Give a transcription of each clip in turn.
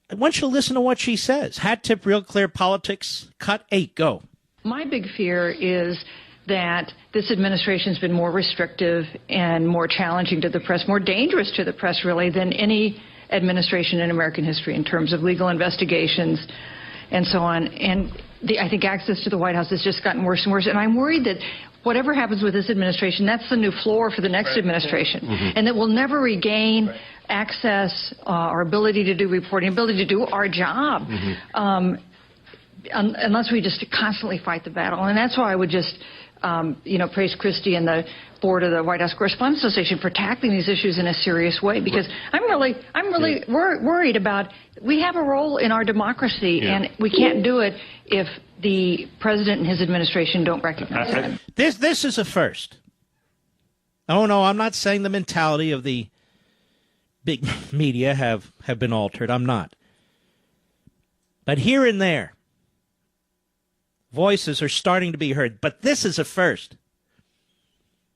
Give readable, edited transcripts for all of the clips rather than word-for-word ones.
I want you to listen to what she says. Hat tip, Real Clear Politics, cut 8, go. My big fear is that this administration has been more restrictive and more challenging to the press, more dangerous to the press, really, than any administration in American history in terms of legal investigations and so on. And I think access to the White House has just gotten worse and worse. And I'm worried that whatever happens with this administration, that's the new floor for the next administration, and that we'll never regain access, our ability to do reporting, ability to do our job, unless we just constantly fight the battle. And that's why I would just praise Christie and the board of the White House Correspondents Association for tackling these issues in a serious way, because I'm really worried about, we have a role in our democracy, and we can't do it if the president and his administration don't recognize it. This is a first. Oh, no, I'm not saying the mentality of the big media have been altered. I'm not. But here and there, voices are starting to be heard. But this is a first.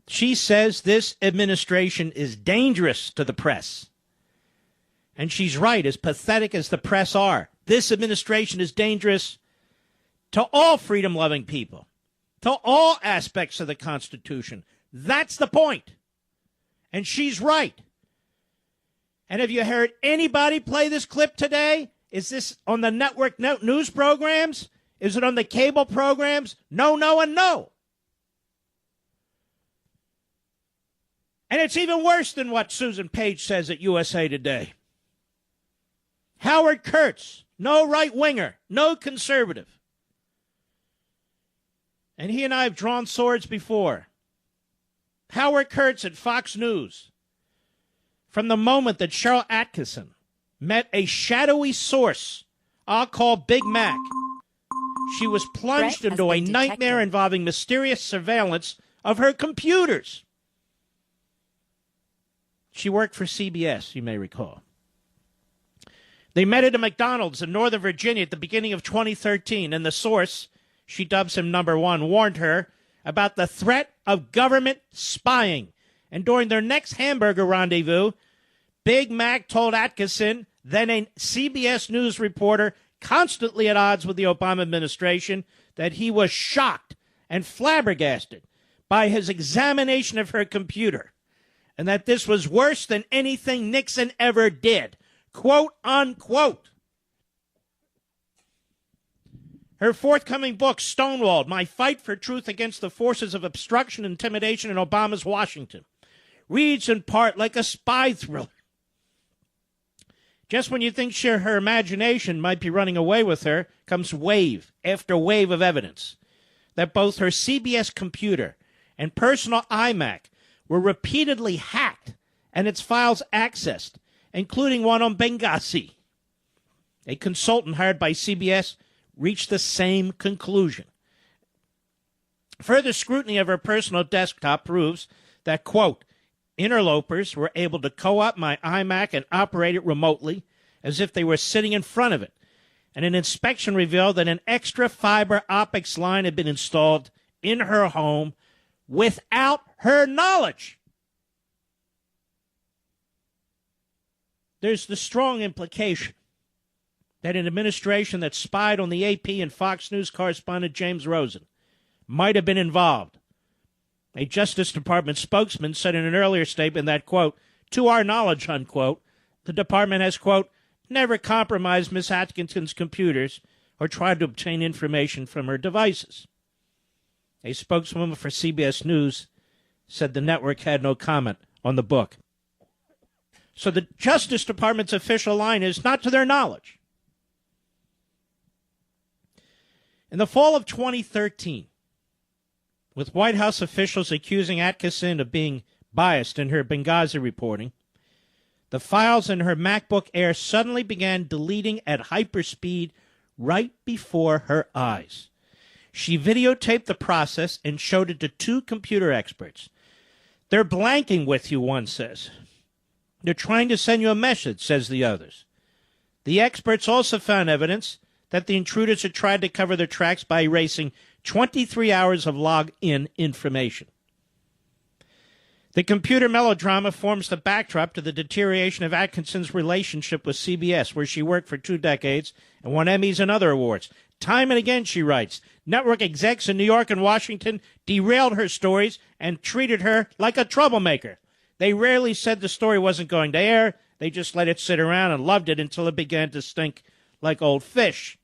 She says this administration is dangerous to the press. And she's right, as pathetic as the press are. This administration is dangerous to all freedom-loving people, to all aspects of the Constitution. That's the point. And she's right. And have you heard anybody play this clip today? Is this on the network news programs? Is it on the cable programs? No, no, and no. And it's even worse than what Susan Page says at USA Today. Howard Kurtz, no right-winger, no conservative. And he and I have drawn swords before. Howard Kurtz at Fox News. From the moment that Cheryl Atkinson met a shadowy source I'll call Big Mac, she was plunged into a nightmare involving mysterious surveillance of her computers. She worked for CBS, you may recall. They met at a McDonald's in Northern Virginia at the beginning of 2013, and the source, she dubs him number one, warned her about the threat of government spying. And during their next hamburger rendezvous, Big Mac told Atkinson, then a CBS News reporter constantly at odds with the Obama administration, that he was shocked and flabbergasted by his examination of her computer, and that this was worse than anything Nixon ever did, quote, unquote. Her forthcoming book, Stonewalled, My Fight for Truth Against the Forces of Obstruction and Intimidation in Obama's Washington, reads in part like a spy thriller. Just when you think her imagination might be running away with her, comes wave after wave of evidence that both her CBS computer and personal iMac were repeatedly hacked and its files accessed, including one on Benghazi. A consultant hired by CBS reached the same conclusion. Further scrutiny of her personal desktop proves that, quote, interlopers were able to co-opt my iMac and operate it remotely as if they were sitting in front of it. And an inspection revealed that an extra fiber optics line had been installed in her home without her knowledge. There's the strong implication that an administration that spied on the AP and Fox News correspondent James Rosen might have been involved. A Justice Department spokesman said in an earlier statement that, quote, to our knowledge, unquote, the department has, quote, never compromised Ms. Atkinson's computers or tried to obtain information from her devices. A spokeswoman for CBS News said the network had no comment on the book. So the Justice Department's official line is not to their knowledge. In the fall of 2013, with White House officials accusing Atkinson of being biased in her Benghazi reporting, the files in her MacBook Air suddenly began deleting at hyperspeed right before her eyes. She videotaped the process and showed it to two computer experts. They're blanking with you, one says. They're trying to send you a message, says the others. The experts also found evidence that the intruders had tried to cover their tracks by erasing 23 hours of log-in information. The computer melodrama forms the backdrop to the deterioration of Atkinson's relationship with CBS, where she worked for 2 decades and won Emmys and other awards. Time and again, she writes, network execs in New York and Washington derailed her stories and treated her like a troublemaker. They rarely said the story wasn't going to air. They just let it sit around and loved it until it began to stink like old fish.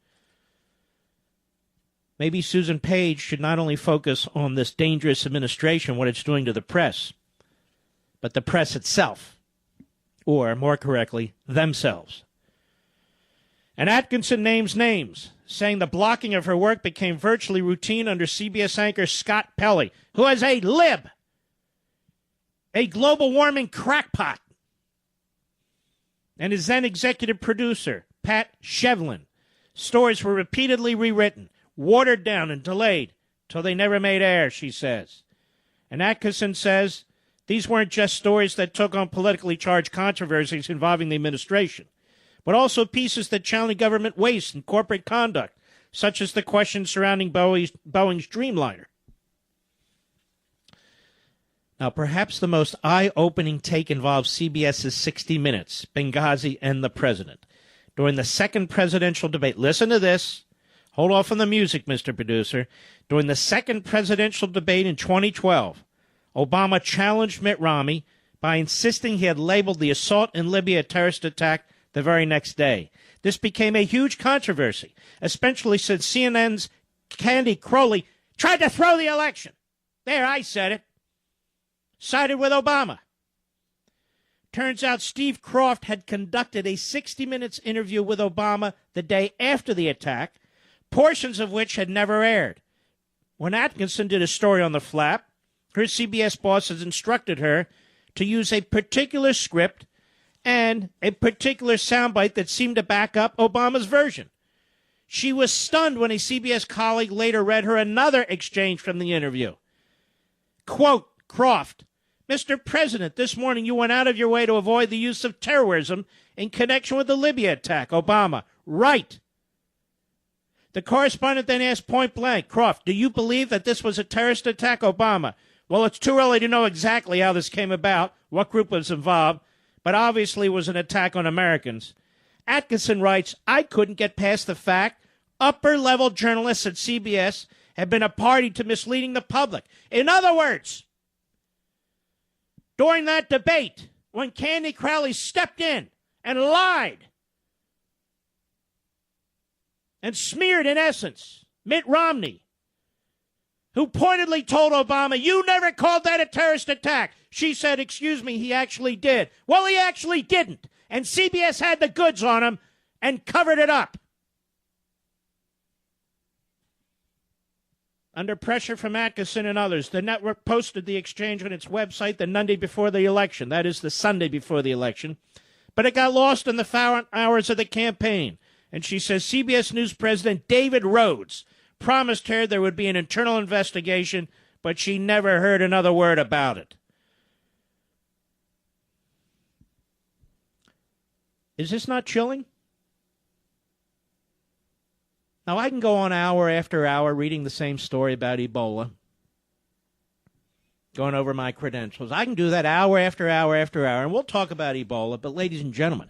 Maybe Susan Page should not only focus on this dangerous administration, what it's doing to the press, but the press itself, or more correctly, themselves. And Atkinson names names, saying the blocking of her work became virtually routine under CBS anchor Scott Pelley, who is a lib, a global warming crackpot, and his then executive producer, Pat Shevlin. Stories were repeatedly rewritten, watered down, and delayed till they never made air, she says. And Atkinson says these weren't just stories that took on politically charged controversies involving the administration, but also pieces that challenged government waste and corporate conduct, such as the questions surrounding Boeing's Dreamliner. Now, perhaps the most eye-opening take involves CBS's 60 Minutes, Benghazi, and the President. During the second presidential debate, listen to this. Hold off on the music, Mr. Producer. During the second presidential debate in 2012, Obama challenged Mitt Romney by insisting he had labeled the assault in Libya a terrorist attack the very next day. This became a huge controversy, especially since CNN's Candy Crowley tried to throw the election. There, I said it. Sided with Obama. Turns out Steve Kroft had conducted a 60 Minutes interview with Obama the day after the attack, portions of which had never aired. When Atkinson did a story on the flap, her CBS bosses instructed her to use a particular script and a particular soundbite that seemed to back up Obama's version. She was stunned when a CBS colleague later read her another exchange from the interview. Quote, Kroft, Mr. President, this morning you went out of your way to avoid the use of terrorism in connection with the Libya attack. Obama, right. The correspondent then asked point blank, Kroft, do you believe that this was a terrorist attack? Obama, well, it's too early to know exactly how this came about, what group was involved, but obviously it was an attack on Americans. Atkinson writes, I couldn't get past the fact upper-level journalists at CBS have been a party to misleading the public. In other words, during that debate, when Candy Crowley stepped in and lied and smeared, in essence, Mitt Romney, who pointedly told Obama, you never called that a terrorist attack. She said, excuse me, he actually did. Well, he actually didn't. And CBS had the goods on him and covered it up. Under pressure from Atkinson and others, the network posted the exchange on its website the Monday before the election. That is the Sunday before the election. But it got lost in the hours of the campaign. And she says CBS News President David Rhodes promised her there would be an internal investigation, but she never heard another word about it. Is this not chilling? Now, I can go on hour after hour reading the same story about Ebola, going over my credentials. I can do that hour after hour after hour, and we'll talk about Ebola. But, ladies and gentlemen,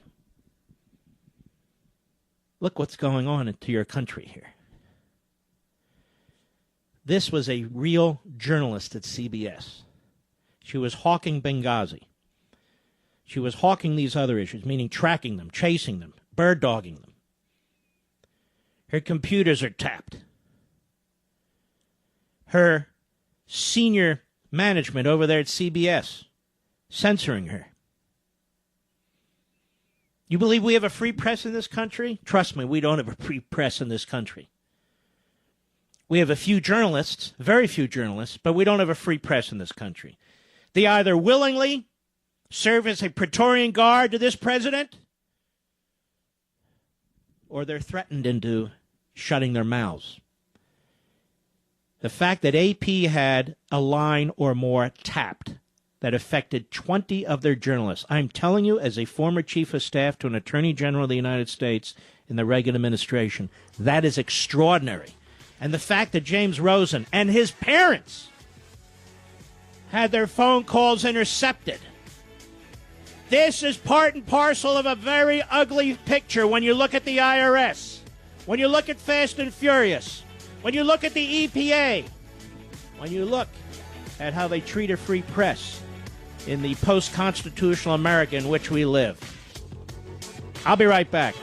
look what's going on into your country here. This was a real journalist at CBS. She was hawking Benghazi. She was hawking these other issues, meaning tracking them, chasing them, bird-dogging them. Her computers are tapped. Her senior management over there at CBS censoring her. You believe we have a free press in this country? Trust me, we don't have a free press in this country. We have a few journalists, very few journalists, but we don't have a free press in this country. They either willingly serve as a Praetorian Guard to this president, or they're threatened into shutting their mouths. The fact that AP had a line or more tapped that affected 20 of their journalists, I'm telling you, as a former chief of staff to an attorney general of the United States in the Reagan administration, that is extraordinary. And the fact that James Rosen and his parents had their phone calls intercepted. This is part and parcel of a very ugly picture when you look at the IRS, when you look at Fast and Furious, when you look at the EPA, when you look at how they treat a free press in the post-constitutional America in which we live. I'll be right back.